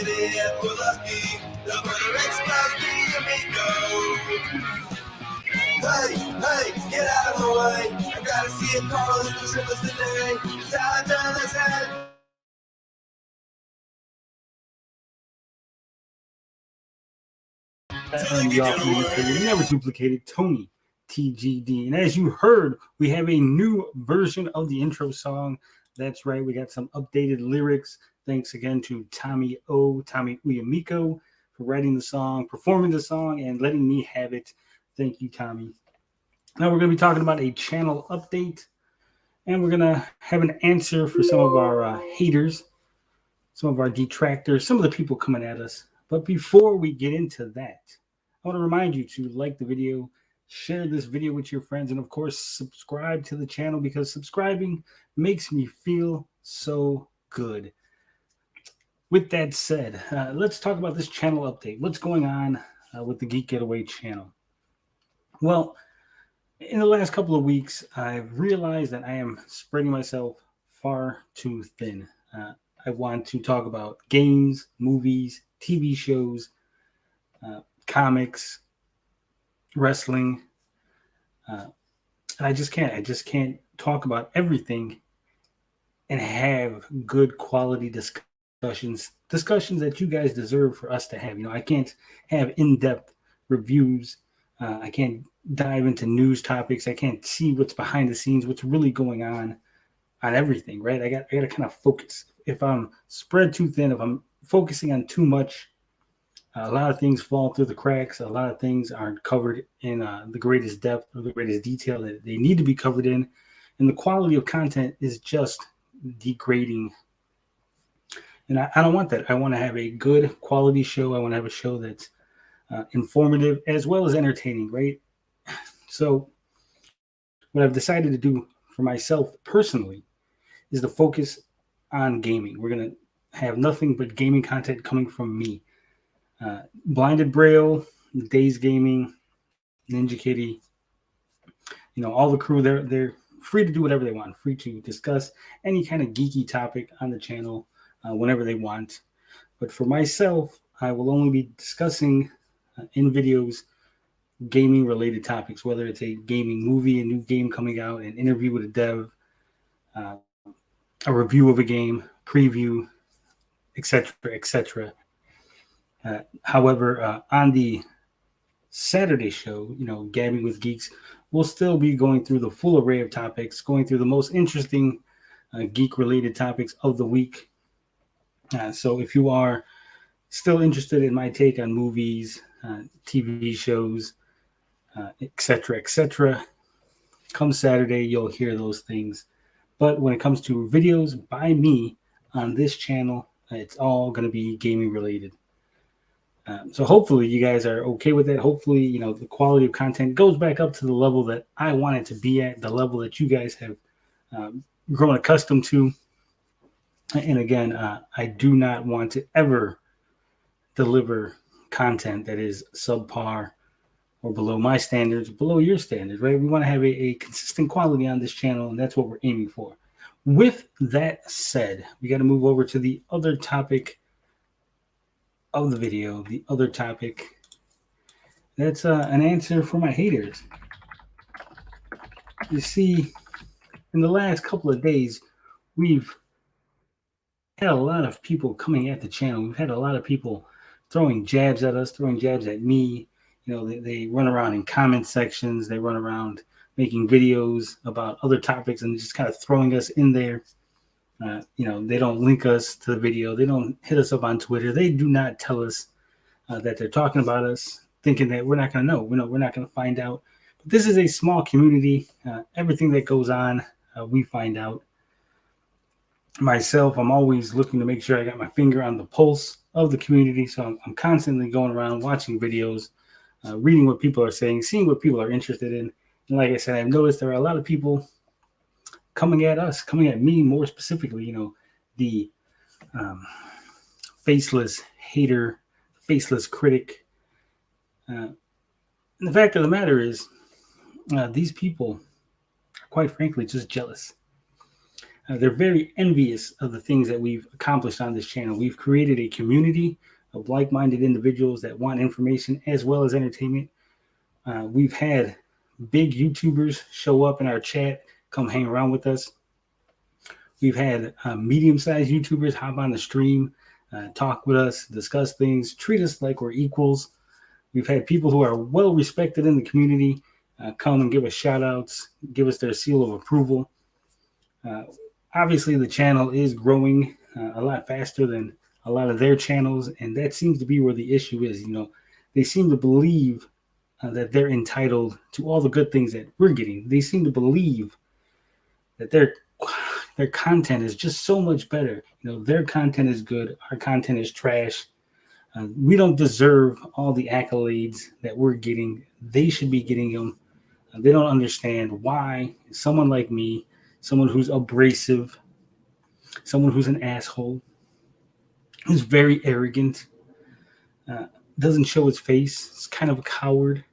idiot will lucky. The murder explodes me, amigo. Hey, get out of the way. I gotta see if Carlos will show us today. Time to turn his head. And the off imitated, never duplicated, Tony TGD. And as you heard, we have a new version of the intro song. That's right, we got some updated lyrics. Thanks again to Tommy Uyamiko, for writing the song, performing the song, and letting me have it. Thank you, Tommy. Now we're going to be talking about a channel update, and we're going to have an answer for some of our haters, some of our detractors, some of the people coming at us. But before we get into that, I want to remind you to like the video, share this video with your friends, and of course, subscribe to the channel, because subscribing makes me feel so good. With that said, let's talk about this channel update. What's going on with the Geek Getaway channel? Well, in the last couple of weeks, I've realized that I am spreading myself far too thin. I want to talk about games, movies, TV shows, comics, wrestling. And I just can't. I just can't talk about everything and have good quality discussions that you guys deserve for us to have. You know, I can't have in-depth reviews. I can't dive into news topics. I can't see what's behind the scenes, what's really going on everything, right? I got to kind of focus. If I'm spread too thin, if I'm focusing on too much, a lot of things fall through the cracks. A lot of things aren't covered in the greatest depth or the greatest detail that they need to be covered in. And the quality of content is just degrading. And I don't want that. I want to have a good quality show. I want to have a show that's informative as well as entertaining, right? So what I've decided to do for myself personally is to focus on gaming. We're going to have nothing but gaming content coming from me. Blinded Braille, Days Gaming, Ninja Kitty, you know, all the crew, they're free to do whatever they want, free to discuss any kind of geeky topic on the channel whenever they want. But for myself, I will only be discussing in videos gaming related topics, whether it's a gaming movie, a new game coming out, an interview with a dev, a review of a game, preview, etc., etc. However, on the Saturday show, you know, Gabbing with Geeks, we'll still be going through the full array of topics, going through the most interesting geek-related topics of the week. So if you are still interested in my take on movies, TV shows, etc., etc., come Saturday, you'll hear those things. But when it comes to videos by me on this channel, it's all going to be gaming related. So hopefully you guys are okay with that. Hopefully, you know, the quality of content goes back up to the level that I want it to be at, the level that you guys have grown accustomed to. And again, I do not want to ever deliver content that is subpar or below my standards, below your standards, right? We want to have a consistent quality on this channel, and that's what we're aiming for. With that said, we got to move over to the other topic of the video, the other topic. That's an answer for my haters. You see, in the last couple of days, we've had a lot of people coming at the channel. We've had a lot of people throwing jabs at us, throwing jabs at me. You know, they run around in comment sections. They run around making videos about other topics and just kind of throwing us in there. You know, they don't link us to the video. They don't hit us up on Twitter. They do not tell us that they're talking about us, thinking that we're not going to know. We're not going to find out. But this is a small community. Everything that goes on, we find out. Myself, I'm always looking to make sure I got my finger on the pulse of the community. So I'm constantly going around watching videos, reading what people are saying, seeing what people are interested in. And like I said, I've noticed there are a lot of people coming at us, coming at me more specifically, you know, the faceless hater, faceless critic. And the fact of the matter is, these people are quite frankly just jealous. They're very envious of the things that we've accomplished on this channel. We've created a community of like-minded individuals that want information as well as entertainment. We've had big YouTubers show up in our chat, come hang around with us. We've had medium-sized YouTubers hop on the stream, talk with us, discuss things, treat us like we're equals. We've had people who are well respected in the community come and give us shout outs, give us their seal of approval. Obviously, the channel is growing a lot faster than a lot of their channels, and that seems to be where the issue is. They seem to believe that they're entitled to all the good things that we're getting. They seem to believe that their content is just so much better. Their content is good, our content is trash. We don't deserve all the accolades that we're getting. They should be getting them. They don't understand why someone like me, someone who's abrasive, someone who's an asshole, who's very arrogant, doesn't show his face, is kind of a coward,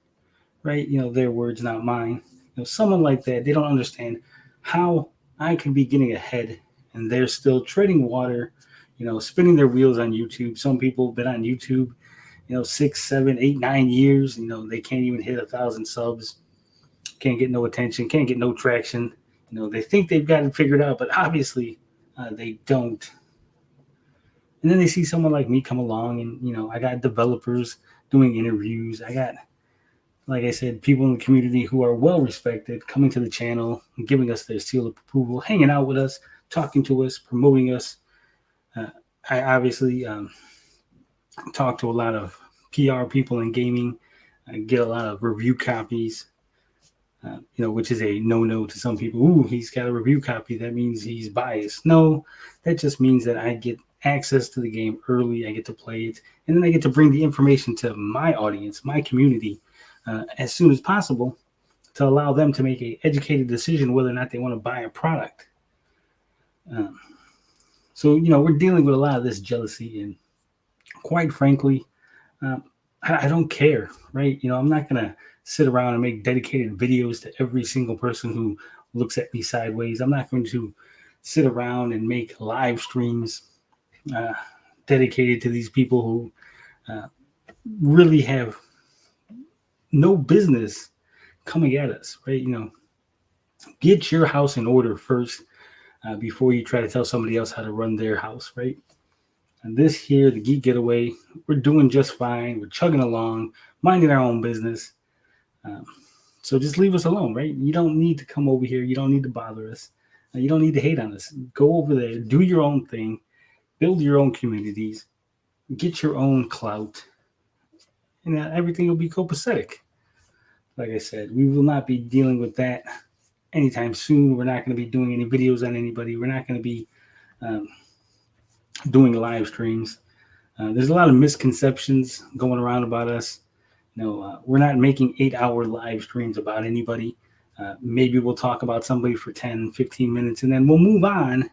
right? Their words, not mine. Someone like that, they don't understand how I could be getting ahead and they're still treading water, spinning their wheels on YouTube. Some people have been on YouTube, 6, 7, 8, 9 years. They can't even hit 1,000 subs, can't get no attention, can't get no traction. They think they've got it figured out, but obviously they don't. And then they see someone like me come along and, I got developers doing interviews. I got, like I said, people in the community who are well respected coming to the channel and giving us their seal of approval, hanging out with us, talking to us, promoting us. I obviously talk to a lot of PR people in gaming. I get a lot of review copies, which is a no-no to some people. Ooh, he's got a review copy. That means he's biased. No, that just means that I get access to the game early. I get to play it, and then I get to bring the information to my audience, my community, as soon as possible to allow them to make an educated decision whether or not they want to buy a product. So, we're dealing with a lot of this jealousy, and quite frankly, I don't care, right? I'm not going to sit around and make dedicated videos to every single person who looks at me sideways. I'm not going to sit around and make live streams dedicated to these people who really have no business coming at us, right? Get your house in order first before you try to tell somebody else how to run their house, right? And this here, the Geek Getaway, we're doing just fine. We're chugging along, minding our own business. So just leave us alone, right? You don't need to come over here. You don't need to bother us. You don't need to hate on us. Go over there, do your own thing, build your own communities, get your own clout, and everything will be copacetic. Like I said, we will not be dealing with that anytime soon. We're not going to be doing any videos on anybody. We're not going to be doing live streams. There's a lot of misconceptions going around about us. We're not making 8-hour live streams about anybody. Maybe we'll talk about somebody for 10, 15 minutes, and then we'll move on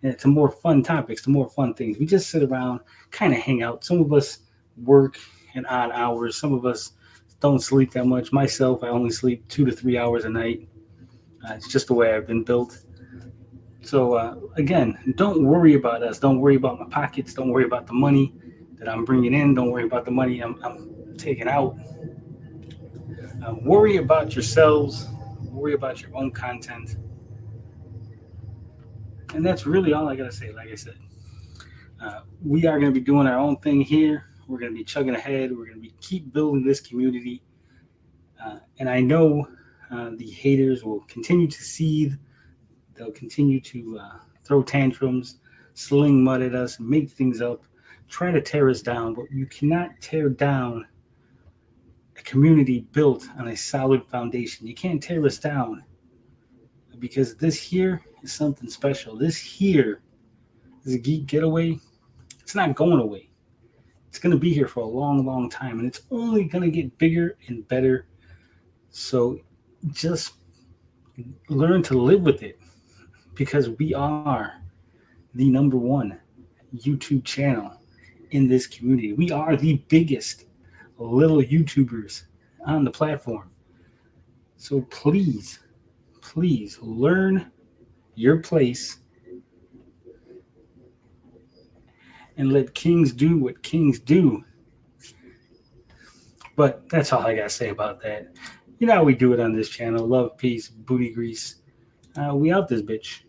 to more fun topics, to more fun things. We just sit around, kind of hang out. Some of us work at odd hours. Some of us don't sleep that much. Myself, I only sleep 2 to 3 hours a night. It's just the way I've been built. So, again, don't worry about us. Don't worry about my pockets. Don't worry about the money that I'm bringing in. Don't worry about the money I'm taking out. Worry about yourselves. Worry about your own content. And that's really all I got to say. Like I said, we are going to be doing our own thing here. We're going to be chugging ahead. We're going to keep building this community. And I know the haters will continue to seethe. They'll continue to throw tantrums, sling mud at us, make things up, try to tear us down. But you cannot tear down a community built on a solid foundation. You can't tear us down because this here is something special. This here is a Geek Getaway. It's not going away. It's going to be here for a long, long time, and it's only going to get bigger and better. So just learn to live with it, because we are the number one YouTube channel in this community. We are the biggest little YouTubers on the platform. So please learn your place and let kings do what kings do. But that's all I got to say about that. You know how we do it on this channel. Love, peace, booty grease. We out this bitch.